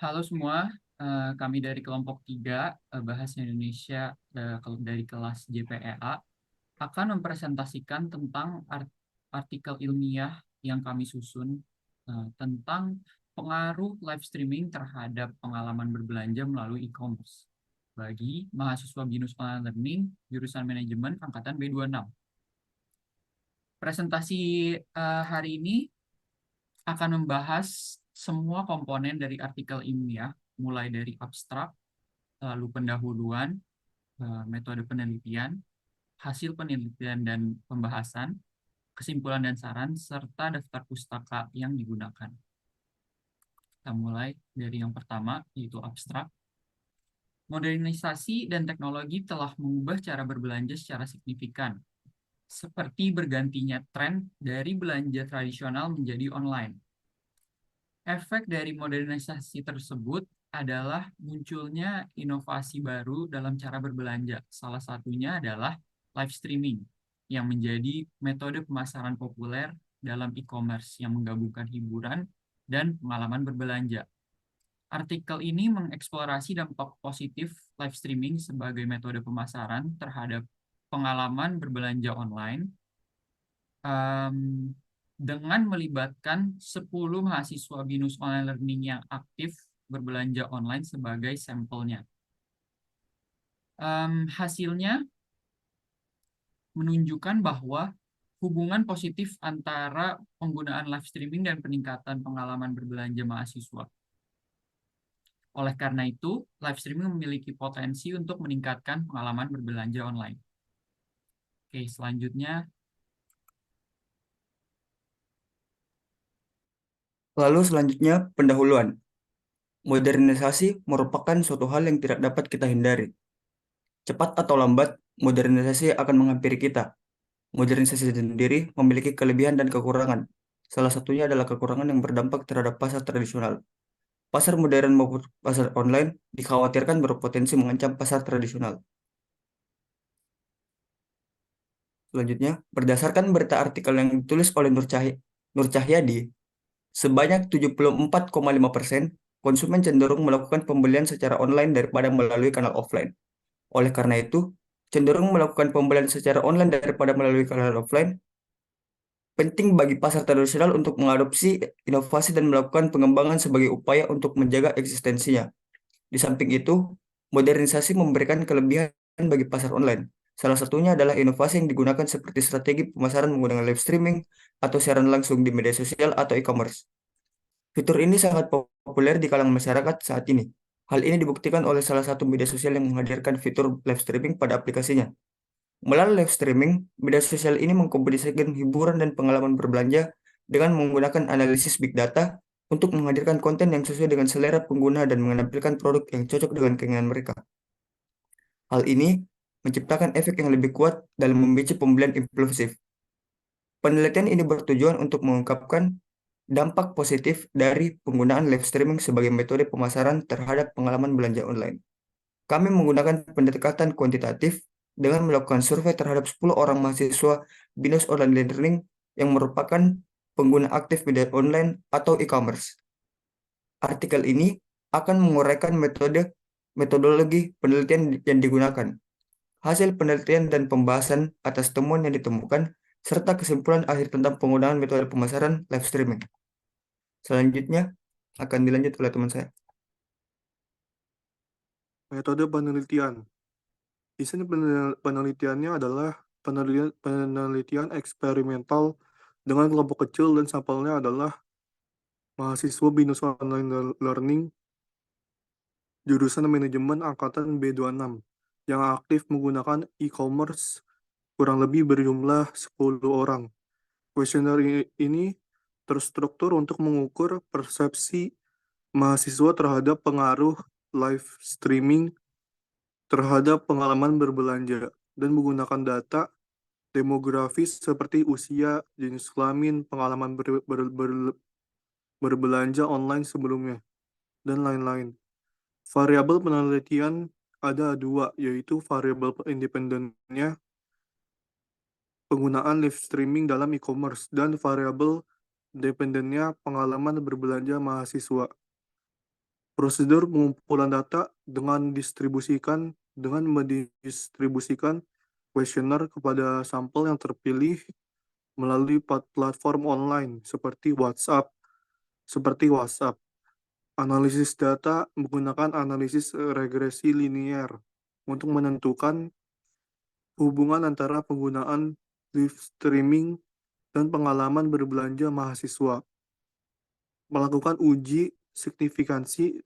Halo semua, kami dari kelompok 3 Bahasa Indonesia dari kelas JPEA akan mempresentasikan tentang artikel ilmiah yang kami susun tentang pengaruh live streaming terhadap pengalaman berbelanja melalui e-commerce bagi mahasiswa BINUS Online Learning jurusan Manajemen angkatan B26. Presentasi hari ini akan membahas semua komponen dari artikel ilmiah, mulai dari abstrak, lalu pendahuluan, metode penelitian, hasil penelitian dan pembahasan, kesimpulan dan saran, serta daftar pustaka yang digunakan. Kita mulai dari yang pertama, yaitu abstrak. Modernisasi dan teknologi telah mengubah cara berbelanja secara signifikan, seperti bergantinya tren dari belanja tradisional menjadi online. Efek dari modernisasi tersebut adalah munculnya inovasi baru dalam cara berbelanja. Salah satunya adalah live streaming, yang menjadi metode pemasaran populer dalam e-commerce yang menggabungkan hiburan dan pengalaman berbelanja. Artikel ini mengeksplorasi dampak positif live streaming sebagai metode pemasaran terhadap pengalaman berbelanja online, dengan melibatkan 10 mahasiswa BINUS Online Learning yang aktif berbelanja online sebagai sampelnya. Hasilnya menunjukkan bahwa hubungan positif antara penggunaan live streaming dan peningkatan pengalaman berbelanja mahasiswa. Oleh karena itu, live streaming memiliki potensi untuk meningkatkan pengalaman berbelanja online. Oke, selanjutnya. Lalu selanjutnya pendahuluan. Modernisasi merupakan suatu hal yang tidak dapat kita hindari. Cepat atau lambat, modernisasi akan menghampiri kita. Modernisasi sendiri memiliki kelebihan dan kekurangan. Salah satunya adalah kekurangan yang berdampak terhadap pasar tradisional. Pasar modern maupun pasar online dikhawatirkan berpotensi mengancam pasar tradisional. Selanjutnya, berdasarkan berita artikel yang ditulis oleh Nur Cahyadi, sebanyak 74,5% konsumen cenderung melakukan pembelian secara online daripada melalui kanal offline. Oleh karena itu, cenderung melakukan pembelian secara online daripada melalui kanal offline penting bagi pasar tradisional untuk mengadopsi inovasi dan melakukan pengembangan sebagai upaya untuk menjaga eksistensinya. Di samping itu, modernisasi memberikan kelebihan bagi pasar online. Salah satunya adalah inovasi yang digunakan seperti strategi pemasaran menggunakan live streaming atau siaran langsung di media sosial atau e-commerce. Fitur ini sangat populer di kalangan masyarakat saat ini. Hal ini dibuktikan oleh salah satu media sosial yang menghadirkan fitur live streaming pada aplikasinya. Melalui live streaming, media sosial ini mengkombinasikan hiburan dan pengalaman berbelanja dengan menggunakan analisis big data untuk menghadirkan konten yang sesuai dengan selera pengguna dan menampilkan produk yang cocok dengan keinginan mereka. Hal ini menciptakan efek yang lebih kuat dalam memicu pembelian impulsif. Penelitian ini bertujuan untuk mengungkapkan dampak positif dari penggunaan live streaming sebagai metode pemasaran terhadap pengalaman belanja online. Kami menggunakan pendekatan kuantitatif dengan melakukan survei terhadap 10 orang mahasiswa BINUS Online Learning yang merupakan pengguna aktif media online atau e-commerce. Artikel ini akan menguraikan metodologi penelitian yang digunakan, hasil penelitian dan pembahasan atas temuan yang ditemukan, serta kesimpulan akhir tentang penggunaan metode pemasaran live streaming. Selanjutnya akan dilanjut oleh teman saya. Metode penelitian. Desain penelitiannya adalah penelitian eksperimental dengan kelompok kecil dan sampelnya adalah mahasiswa BINUS Online Learning jurusan manajemen angkatan B26 yang aktif menggunakan e-commerce kurang lebih berjumlah 10 orang. Kuesioner ini terstruktur untuk mengukur persepsi mahasiswa terhadap pengaruh live streaming terhadap pengalaman berbelanja dan menggunakan data demografis seperti usia, jenis kelamin, pengalaman berbelanja online sebelumnya, dan lain-lain. Variabel penelitian ada dua, yaitu variabel independennya penggunaan live streaming dalam e-commerce dan variabel dependennya pengalaman berbelanja mahasiswa. Prosedur pengumpulan data dengan mendistribusikan kuesioner kepada sampel yang terpilih melalui platform online seperti WhatsApp. Analisis data menggunakan analisis regresi linear untuk menentukan hubungan antara penggunaan live streaming dan pengalaman berbelanja mahasiswa. Melakukan uji signifikansi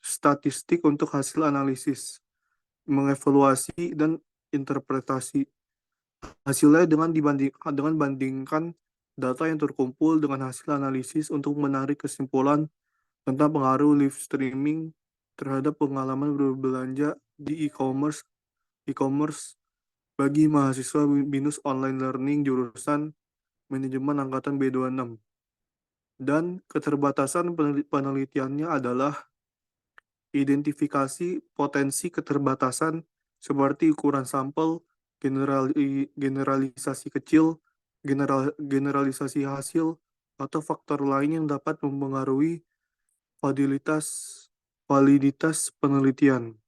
statistik untuk hasil analisis, mengevaluasi dan interpretasi hasilnya dengan bandingkan data yang terkumpul dengan hasil analisis untuk menarik kesimpulan tentang pengaruh live streaming terhadap pengalaman berbelanja di e-commerce bagi mahasiswa BINUS Online Learning jurusan Manajemen Angkatan B26. Dan keterbatasan penelitiannya adalah identifikasi potensi keterbatasan seperti ukuran sampel, generalisasi kecil, generalisasi hasil, atau faktor lain yang dapat mempengaruhi validitas penelitian.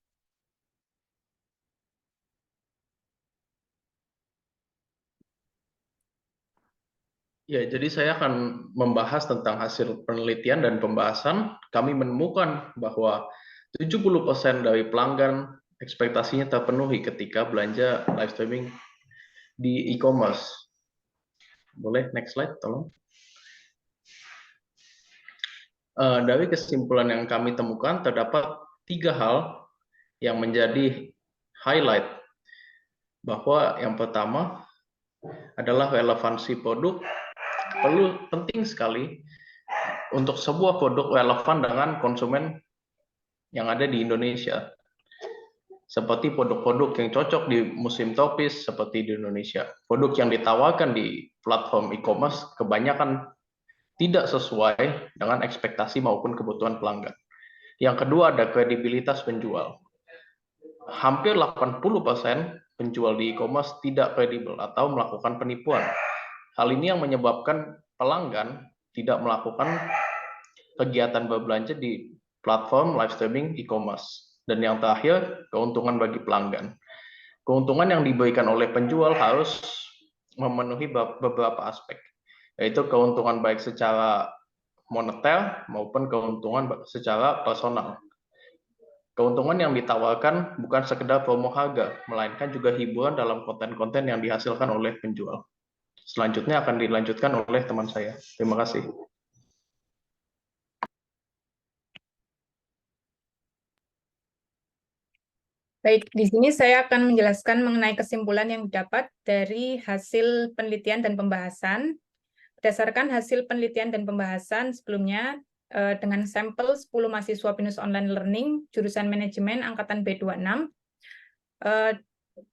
Ya, jadi saya akan membahas tentang hasil penelitian dan pembahasan. Kami menemukan bahwa 70% dari pelanggan ekspektasinya terpenuhi ketika belanja live streaming di e-commerce. Boleh next slide, tolong. Dari kesimpulan yang kami temukan, terdapat 3 hal yang menjadi highlight. Bahwa yang pertama adalah relevansi produk. Penting sekali untuk sebuah produk relevan dengan konsumen yang ada di Indonesia. Seperti produk-produk yang cocok di musim tropis seperti di Indonesia. Produk yang ditawarkan di platform e-commerce kebanyakan tidak sesuai dengan ekspektasi maupun kebutuhan pelanggan. Yang kedua ada kredibilitas penjual. Hampir 80% penjual di e-commerce tidak kredibel atau melakukan penipuan. Hal ini yang menyebabkan pelanggan tidak melakukan kegiatan berbelanja di platform live streaming e-commerce. Dan yang terakhir, keuntungan bagi pelanggan. Keuntungan yang diberikan oleh penjual harus memenuhi beberapa aspek, yaitu keuntungan baik secara moneter maupun keuntungan secara personal. Keuntungan yang ditawarkan bukan sekedar promo harga, melainkan juga hiburan dalam konten-konten yang dihasilkan oleh penjual. Selanjutnya akan dilanjutkan oleh teman saya. Terima kasih. Baik, di sini saya akan menjelaskan mengenai kesimpulan yang didapat dari hasil penelitian dan pembahasan. Berdasarkan hasil penelitian dan pembahasan sebelumnya, dengan sampel 10 mahasiswa BINUS Online Learning, jurusan Manajemen Angkatan B26,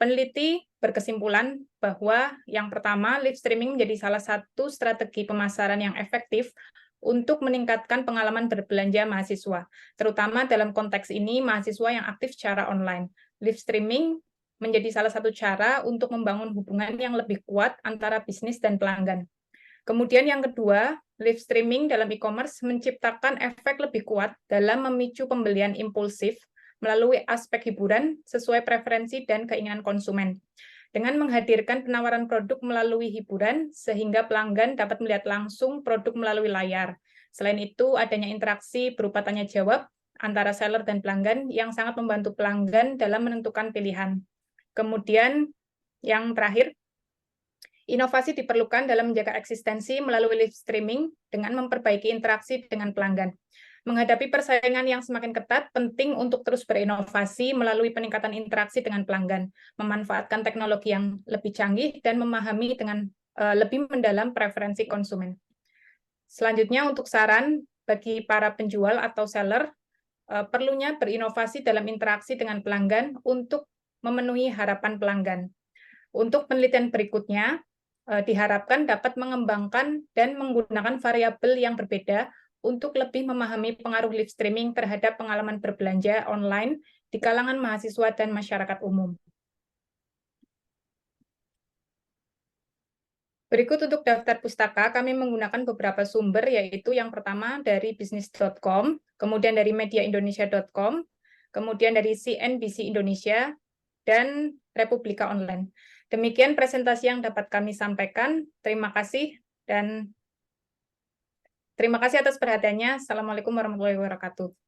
peneliti berkesimpulan bahwa yang pertama, live streaming menjadi salah satu strategi pemasaran yang efektif untuk meningkatkan pengalaman berbelanja mahasiswa, terutama dalam konteks ini mahasiswa yang aktif secara online. Live streaming menjadi salah satu cara untuk membangun hubungan yang lebih kuat antara bisnis dan pelanggan. Kemudian yang kedua, live streaming dalam e-commerce menciptakan efek lebih kuat dalam memicu pembelian impulsif melalui aspek hiburan sesuai preferensi dan keinginan konsumen. Dengan menghadirkan penawaran produk melalui hiburan, sehingga pelanggan dapat melihat langsung produk melalui layar. Selain itu, adanya interaksi berupa tanya-jawab antara seller dan pelanggan yang sangat membantu pelanggan dalam menentukan pilihan. Kemudian, yang terakhir, inovasi diperlukan dalam menjaga eksistensi melalui live streaming dengan memperbaiki interaksi dengan pelanggan. Menghadapi persaingan yang semakin ketat, penting untuk terus berinovasi melalui peningkatan interaksi dengan pelanggan, memanfaatkan teknologi yang lebih canggih, dan memahami dengan lebih mendalam preferensi konsumen. Selanjutnya, untuk saran bagi para penjual atau seller, perlunya berinovasi dalam interaksi dengan pelanggan untuk memenuhi harapan pelanggan. Untuk penelitian berikutnya, diharapkan dapat mengembangkan dan menggunakan variabel yang berbeda untuk lebih memahami pengaruh live streaming terhadap pengalaman berbelanja online di kalangan mahasiswa dan masyarakat umum. Berikut untuk daftar pustaka, kami menggunakan beberapa sumber, yaitu yang pertama dari bisnis.com, kemudian dari mediaindonesia.com, kemudian dari CNBC Indonesia, dan Republika Online. Demikian presentasi yang dapat kami sampaikan. Terima kasih atas perhatiannya. Assalamualaikum warahmatullahi wabarakatuh.